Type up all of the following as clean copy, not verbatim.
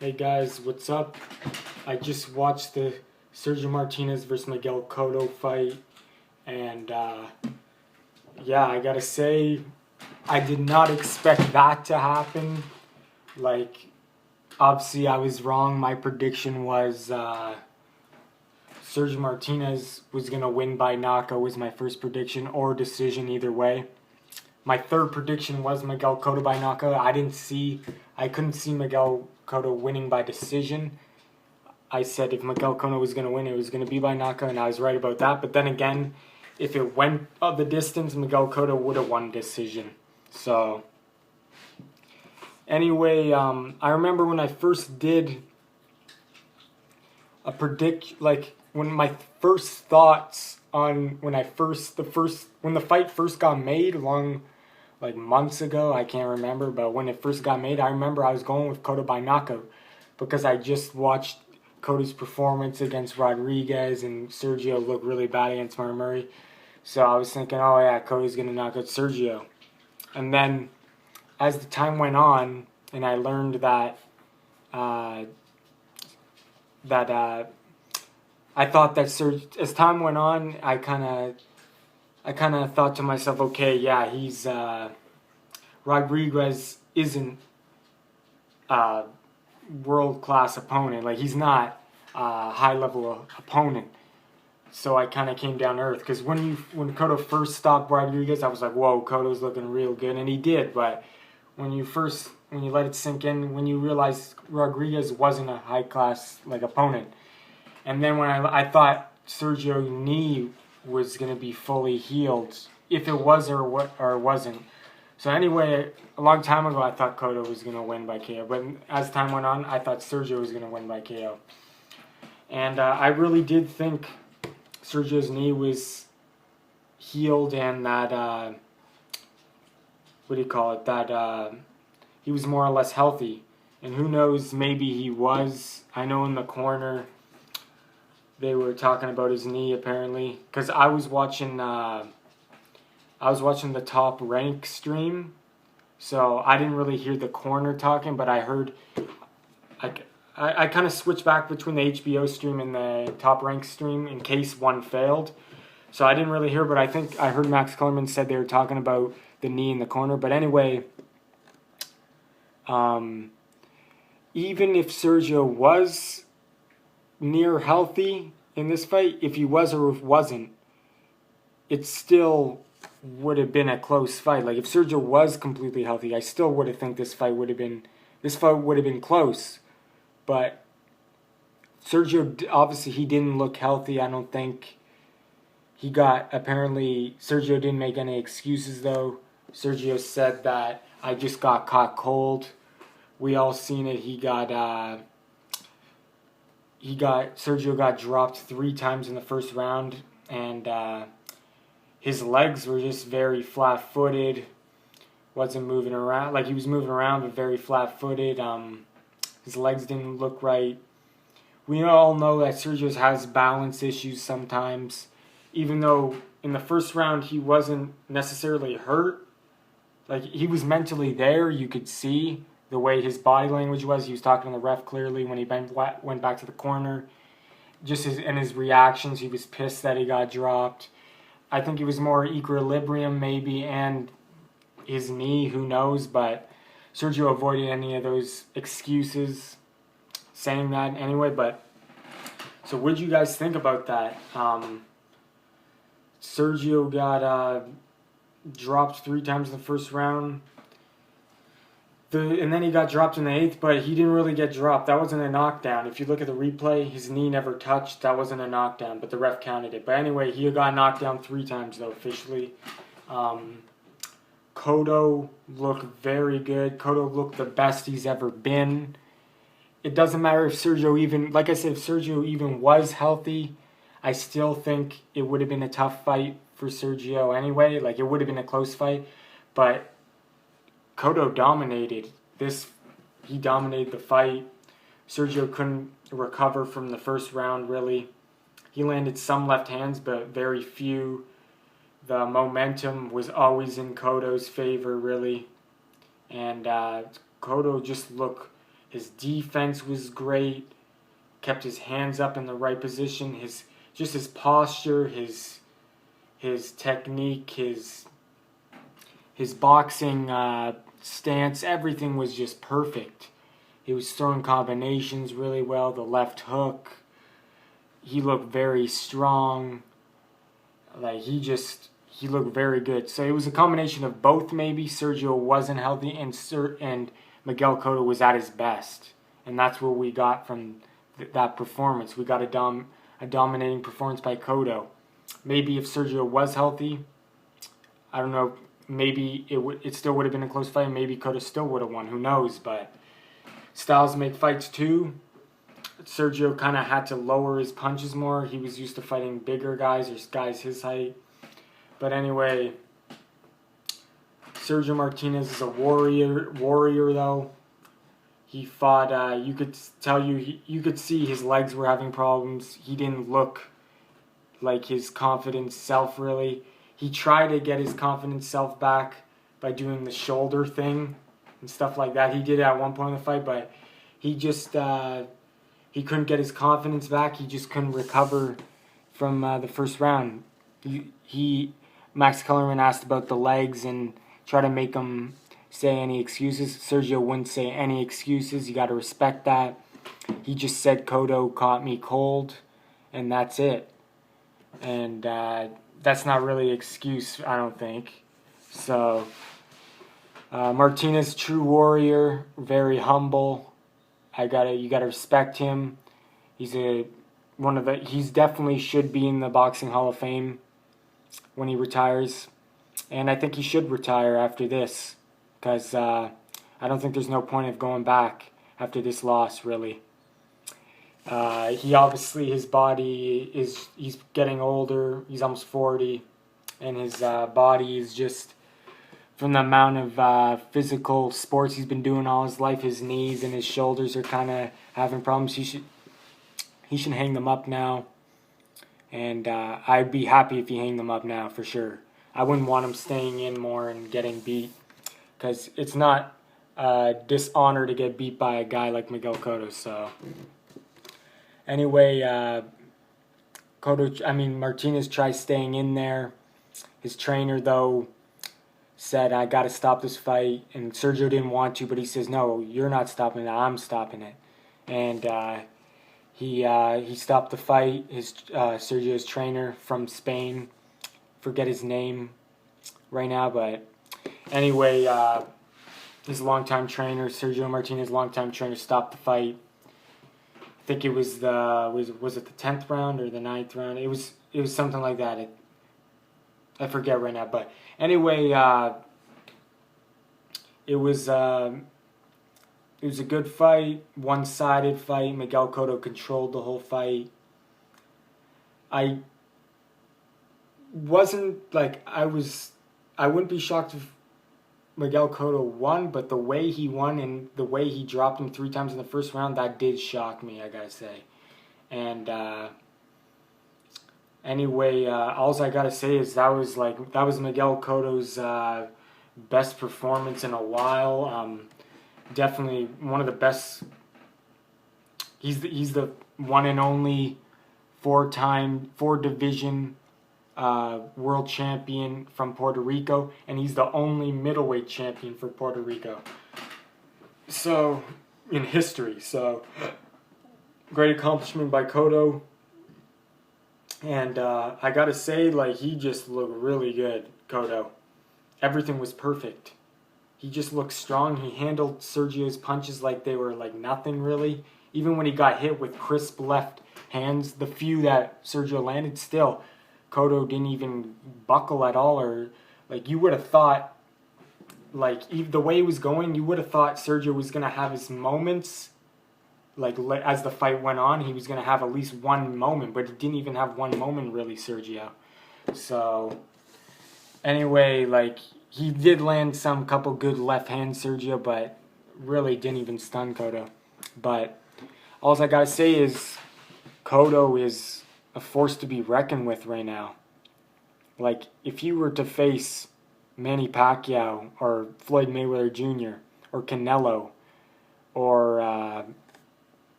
Hey guys, what's up? I just watched the Sergio Martinez versus Miguel Cotto fight, and yeah, I gotta say, I did not expect that to happen. Like, obviously, I was wrong. My prediction was Sergio Martinez was gonna win by knockout, was my first prediction, or decision, either way. My third prediction was Miguel Cotto by knockout. I couldn't see Miguel Cotto winning by decision. I said if Miguel Cotto was going to win, it was going to be by knockout, and I was right about that. But then again, if it went the distance, Miguel Cotto would have won decision. So, anyway, I remember when I first did when my first thoughts on when the fight first got made, months ago, I can't remember, but when it first got made, I remember I was going with Cotto by knockout because I just watched Cotto's performance against Rodriguez and Sergio looked really bad against Murray. So I was thinking, oh yeah, Cotto's going to knock out Sergio. And then as the time went on, and I learned that I thought that as time went on, I kind of thought to myself, okay, yeah, he's Rodriguez isn't a world-class opponent. Like, he's not a high-level opponent. So I kind of came down to earth. Because when Cotto first stopped Rodriguez, I was like, whoa, Cotto's looking real good. And he did. But when you let it sink in, when you realize Rodriguez wasn't a high-class opponent. And then when I thought Sergio's knee was going to be fully healed, if it was or wasn't. So anyway, a long time ago, I thought Cotto was going to win by KO. But as time went on, I thought Sergio was going to win by KO. And I really did think Sergio's knee was healed and that, that he was more or less healthy. And who knows, maybe he was. I know in the corner they were talking about his knee apparently. Because I was watching the Top Rank stream, so I didn't really hear the corner talking, but I heard, I kind of switched back between the HBO stream and the Top Rank stream in case one failed. So I didn't really hear, but I think I heard Max Kellerman said they were talking about the knee in the corner. But anyway, even if Sergio was near healthy in this fight, if he was or wasn't, it still would have been a close fight. Like, if Sergio was completely healthy, I still would have think this fight would have been close. But Sergio, obviously, he didn't look healthy. I don't think Sergio didn't make any excuses, though. Sergio said that I just got caught cold. We all seen it. Sergio got dropped 3 times in the first round, and his legs were just very flat-footed. Wasn't moving around. Like, he was moving around, but very flat-footed. His legs didn't look right. We all know that Sergio has balance issues sometimes. Even though in the first round he wasn't necessarily hurt. Like, he was mentally there. You could see the way his body language was. He was talking to the ref clearly when he went back to the corner. In his reactions, he was pissed that he got dropped. I think it was more equilibrium maybe and his knee, who knows, but Sergio avoided any of those excuses saying that anyway. But so what did you guys think about that? Sergio got dropped 3 times in the first round. And then he got dropped in the 8th, but he didn't really get dropped. That wasn't a knockdown. If you look at the replay, his knee never touched. That wasn't a knockdown, but the ref counted it. But anyway, he got knocked down 3 times, though, officially. Cotto looked very good. Cotto looked the best he's ever been. It doesn't matter if Sergio even was healthy. I still think it would have been a tough fight for Sergio anyway. Like, it would have been a close fight, but Cotto dominated this. He dominated the fight. Sergio couldn't recover from the first round, really. He landed some left hands, but very few. The momentum was always in Cotto's favor, really. And Cotto just looked His defense was great. Kept his hands up in the right position. His posture, his technique, his boxing stance, everything was just perfect. He was throwing combinations really well. The left hook, he looked very strong. Like he looked very good. So it was a combination of both. Maybe Sergio wasn't healthy, and Miguel Cotto was at his best, and that's what we got from that performance. We got a dominating performance by Cotto. Maybe if Sergio was healthy, I don't know. Maybe it still would have been a close fight. Maybe Cotto still would have won. Who knows? But styles make fights too. Sergio kind of had to lower his punches more. He was used to fighting bigger guys or guys his height. But anyway, Sergio Martinez is a warrior though. He fought. You could see his legs were having problems. He didn't look like his confident self really. He tried to get his confident self back by doing the shoulder thing and stuff like that. He did it at one point in the fight, but he just he couldn't get his confidence back. He just couldn't recover from the first round. Max Kellerman asked about the legs and tried to make him say any excuses. Sergio wouldn't say any excuses. You got to respect that. He just said Cotto caught me cold, and that's it. And that's not really an excuse, I don't think. So Martinez, true warrior, very humble. You gotta respect him. He's definitely should be in the Boxing Hall of Fame when he retires, and I think he should retire after this because I don't think there's no point of going back after this loss really. He obviously, his body he's getting older. He's almost 40, and his body is just from the amount of physical sports he's been doing all his life. His knees and his shoulders are kind of having problems. He should hang them up now, and I'd be happy if he hang them up now for sure. I wouldn't want him staying in more and getting beat because it's not dishonor to get beat by a guy like Miguel Cotto. So. Anyway, Martinez tried staying in there. His trainer, though, said, I got to stop this fight. And Sergio didn't want to, but he says, no, you're not stopping it. I'm stopping it. And he stopped the fight. Sergio's trainer from Spain, forget his name right now, but anyway, his longtime trainer, Sergio Martinez' longtime trainer, stopped the fight. I think it was it the 10th round or the 9th round? It was something like that. I forget right now, but anyway, it was a good fight, one-sided fight. Miguel Cotto controlled the whole fight. I wouldn't be shocked if Miguel Cotto won, but the way he won and the way he dropped him 3 times in the first round, that did shock me, I gotta say. And anyway, all I gotta say is that was Miguel Cotto's best performance in a while. Definitely one of the best. He's the one and only 4-division world champion from Puerto Rico, and he's the only middleweight champion for Puerto Rico. So, in history, great accomplishment by Cotto. And I gotta say, he just looked really good, Cotto. Everything was perfect. He just looked strong. He handled Sergio's punches like they were nothing really. Even when he got hit with crisp left hands, the few that Sergio landed, still Cotto didn't even buckle at all, or you would have thought, the way it was going, you would have thought Sergio was gonna have his moments. As the fight went on, he was gonna have at least one moment, but he didn't even have one moment really, Sergio. So anyway, he did land some couple good left hands, Sergio, but really didn't even stun Cotto. But all I gotta say is Cotto is a force to be reckoned with right now. If you were to face Manny Pacquiao or Floyd Mayweather Jr. or Canelo or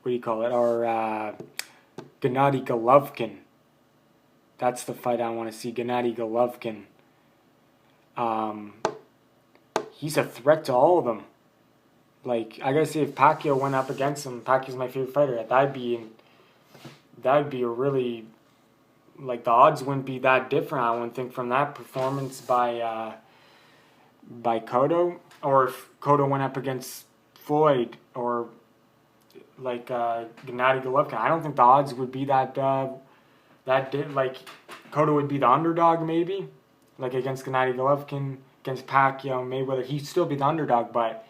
what do you call it? Or Gennady Golovkin. That's the fight I want to see. Gennady Golovkin. He's a threat to all of them. Like, I gotta say, if Pacquiao went up against him, Pacquiao's my favorite fighter. That'd be a really, like, the odds wouldn't be that different. I wouldn't think from that performance by Cotto, or if Cotto went up against Floyd or like Gennady Golovkin. I don't think the odds would be like Cotto would be the underdog maybe, like against Gennady Golovkin, against Pacquiao, Mayweather. He'd still be the underdog, but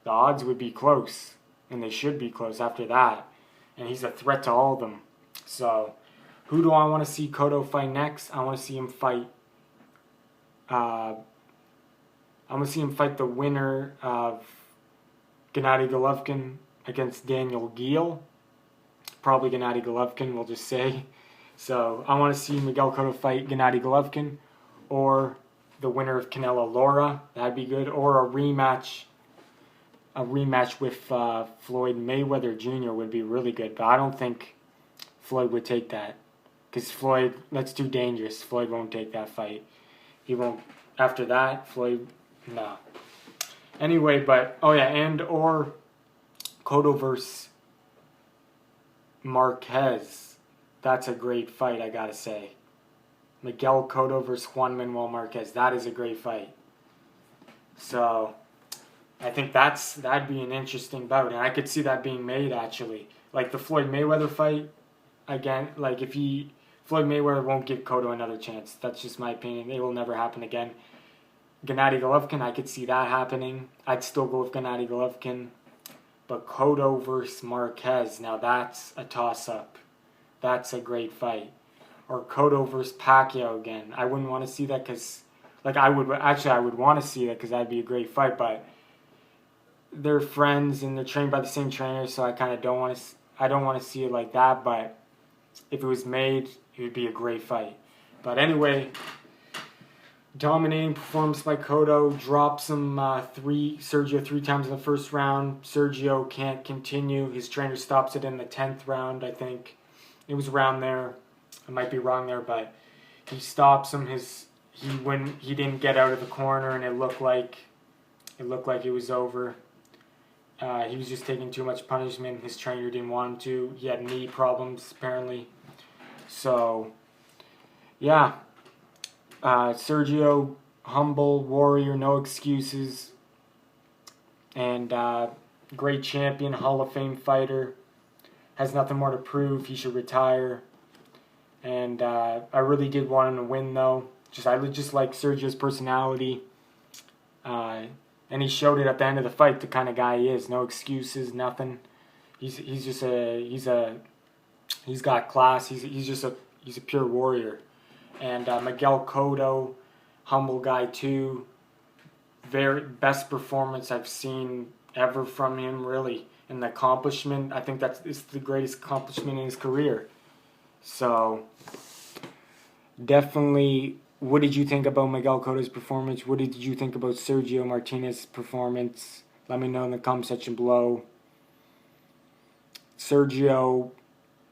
the odds would be close, and they should be close after that. And he's a threat to all of them. So, who do I want to see Cotto fight next? I want to see him fight. I'm gonna see him fight the winner of Gennady Golovkin against Daniel Geale. Probably Gennady Golovkin, we'll just say. So I want to see Miguel Cotto fight Gennady Golovkin, or the winner of Canelo Lara. That'd be good. Or a rematch with Floyd Mayweather Jr. would be really good. But I don't think Floyd would take that, because Floyd, that's too dangerous. Floyd won't take that fight. He won't. After that, Floyd, no. Anyway, but or Cotto versus Marquez. That's a great fight, I gotta say. Miguel Cotto versus Juan Manuel Marquez. That is a great fight. So I think that'd be an interesting bout, and I could see that being made actually. Like the Floyd Mayweather fight, again, like Floyd Mayweather won't give Cotto another chance. That's just my opinion. It will never happen again. Gennady Golovkin, I could see that happening. I'd still go with Gennady Golovkin. But Cotto versus Marquez, now that's a toss-up. That's a great fight. Or Cotto versus Pacquiao again. I wouldn't want to see that because, I would want to see that because that'd be a great fight. But they're friends and they're trained by the same trainer, so I kind of don't want to. I don't want to see it like that. But if it was made, it would be a great fight. But anyway, dominating performance by Cotto, drops him Sergio three times in the first round. Sergio can't continue. His trainer stops it in the 10th round, I think. It was around there. I might be wrong there, but he stops him. He didn't get out of the corner, and it looked like it was over. He was just taking too much punishment. His trainer didn't want him to. He had knee problems apparently. So, yeah. Sergio, humble warrior, no excuses, and great champion, Hall of Fame fighter. Has nothing more to prove. He should retire. And I really did want him to win, though. I just like Sergio's personality, and he showed it at the end of the fight. The kind of guy he is. No excuses, nothing. He's got class. He's a pure warrior. And Miguel Cotto, humble guy too. Very best performance I've seen ever from him, really. And the accomplishment, I think it's the greatest accomplishment in his career. So, definitely, what did you think about Miguel Cotto's performance? What did you think about Sergio Martinez's performance? Let me know in the comment section below. Sergio,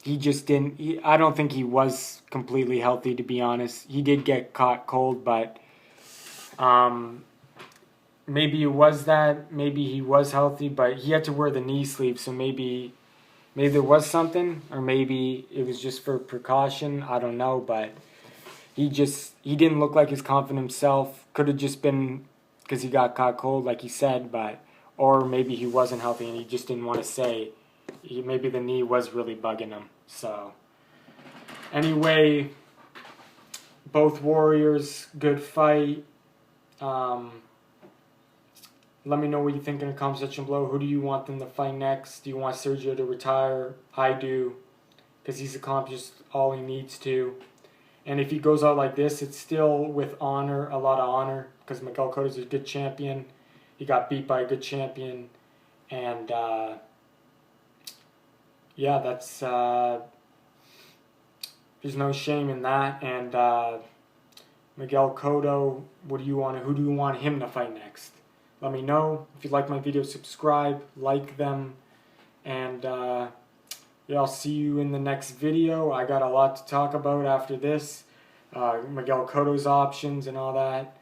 I don't think he was completely healthy, to be honest. He did get caught cold, but maybe it was that. Maybe he was healthy, but he had to wear the knee sleeve, so maybe there was something, or maybe it was just for precaution. I don't know, but he didn't look like his confident himself. Could have just been because he got caught cold, like he said, or maybe he wasn't healthy and he just didn't want to say. Maybe the knee was really bugging him. So, anyway, both warriors, good fight. Let me know what you think in the comment section below. Who do you want them to fight next? Do you want Sergio to retire? I do, because he's accomplished all he needs to. And if he goes out like this, it's still with honor, a lot of honor, because Miguel Cotto is a good champion. He got beat by a good champion. And, yeah, that's there's no shame in that. And Miguel Cotto, who do you want him to fight next? let me know. If you like my videos, subscribe, like them, and yeah, I'll see you in the next video. I got a lot to talk about after this. Miguel Cotto's options and all that.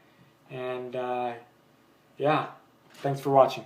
And yeah, thanks for watching.